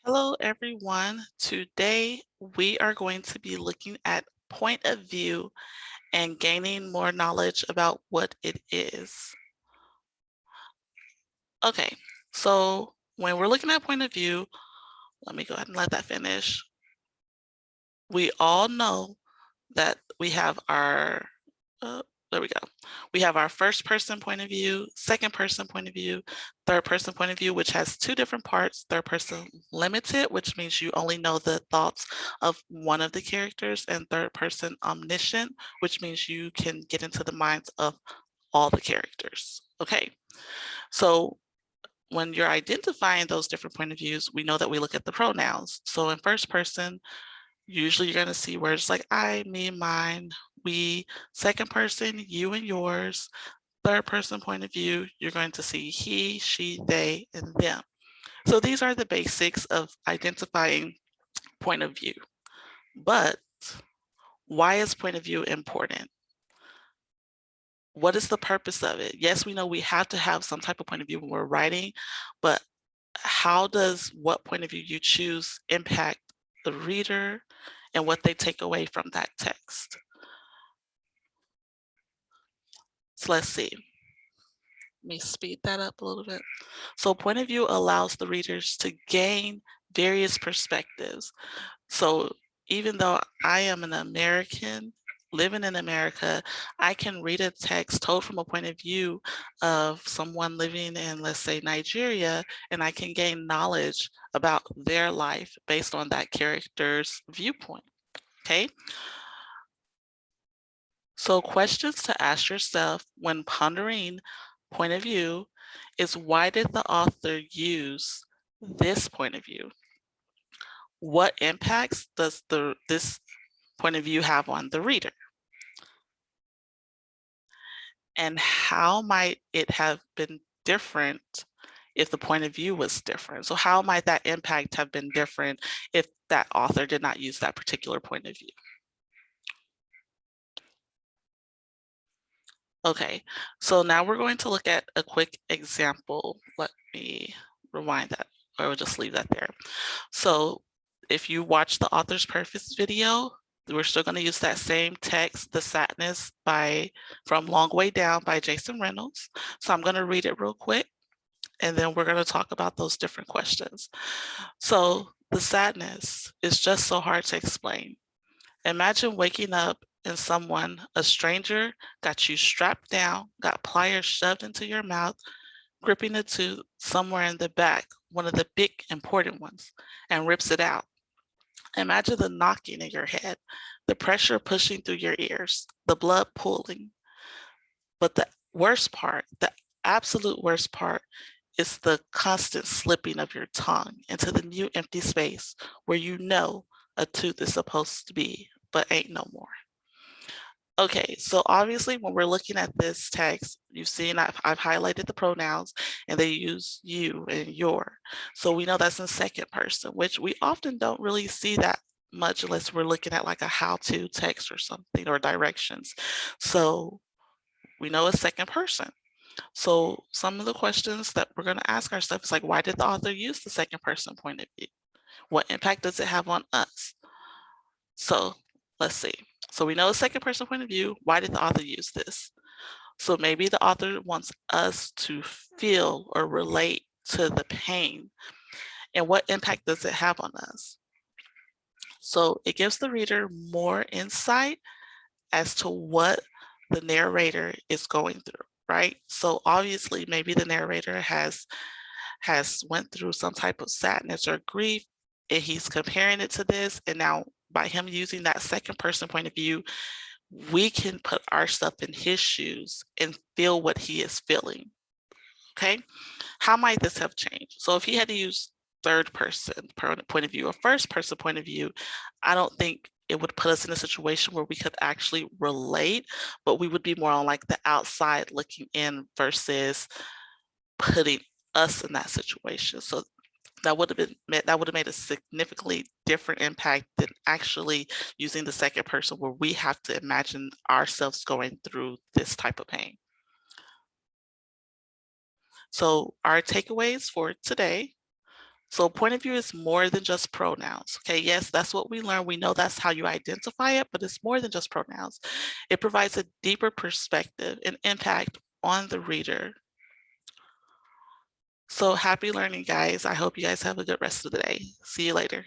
Hello, everyone. Today, we are going to be looking at point of view and gaining more knowledge about what it is. Okay, so when we're looking at point of view, let me go ahead and let that finish. We all know that we have our, uh, there we go. We have our first person point of view, second person point of view, third person point of view, which has two different parts. Third person limited, which means you only know the thoughts of one of the characters, and third person omniscient, which means you can get into the minds of all the characters. Okay, so when you're identifying those different point of views, we know that we look at the pronouns. So in first person, usually you're going to see words like I, me, mine, we. Second person, you and yours. Third person point of view, you're going to see he, she, they, and them. So these are the basics of identifying point of view. But why is point of view important? What is the purpose of it? Yes, we know we have to have some type of point of view when we're writing, but how does what point of view you choose impact the reader and what they take away from that text? So let's see. Let me speed that up a little bit. So point of view allows the readers to gain various perspectives. So even though I am an American living in America, I can read a text told from a point of view of someone living in, let's say, Nigeria, and I can gain knowledge about their life based on that character's viewpoint. Okay. So questions to ask yourself when pondering point of view is, why did the author use this point of view? What impacts does this point of view have on the reader? And how might it have been different if the point of view was different? So how might that impact have been different if that author did not use that particular point of view? Okay, so now we're going to look at a quick example. Let me rewind that, or we'll just leave that there. So if you watch the author's purpose video, we're still going to use that same text, The Sadness by From Long Way Down by Jason Reynolds. So I'm going to read it real quick, and then we're going to talk about those different questions. So the sadness is just so hard to explain. Imagine waking up and someone, a stranger, got you strapped down, got pliers shoved into your mouth, gripping the tooth somewhere in the back, one of the big important ones, and rips it out. Imagine the knocking in your head, the pressure pushing through your ears, the blood pooling. But the worst part, the absolute worst part, is the constant slipping of your tongue into the new empty space where you know a tooth is supposed to be, but ain't no more. Okay, so obviously when we're looking at this text, you've seen I've highlighted the pronouns and they use you and your. So we know that's in second person, which we often don't really see that much unless we're looking at like a how-to text or something, or directions. So we know it's second person. So some of the questions that we're going to ask ourselves is like, why did the author use the second person point of view? What impact does it have on us? So let's see. So we know a second person point of view. Why did the author use this? So maybe the author wants us to feel or relate to the pain. And what impact does it have on us? So it gives the reader more insight as to what the narrator is going through, right? So obviously maybe the narrator has went through some type of sadness or grief, and he's comparing it to this. And now by him using that second person point of view, we can put ourselves in his shoes and feel what he is feeling. Okay. How might this have changed? So if he had to use third person point of view or first person point of view, I don't think it would put us in a situation where we could actually relate, but we would be more on like the outside looking in versus putting us in that situation. So that would have made a significantly different impact than actually using the second person where we have to imagine ourselves going through this type of pain. So our takeaways for today: So point of view is more than just pronouns. Okay, yes, that's what we learned. We know that's how you identify it, but it's more than just pronouns. It provides a deeper perspective and impact on the reader. So happy learning, guys. I hope you guys have a good rest of the day. See you later.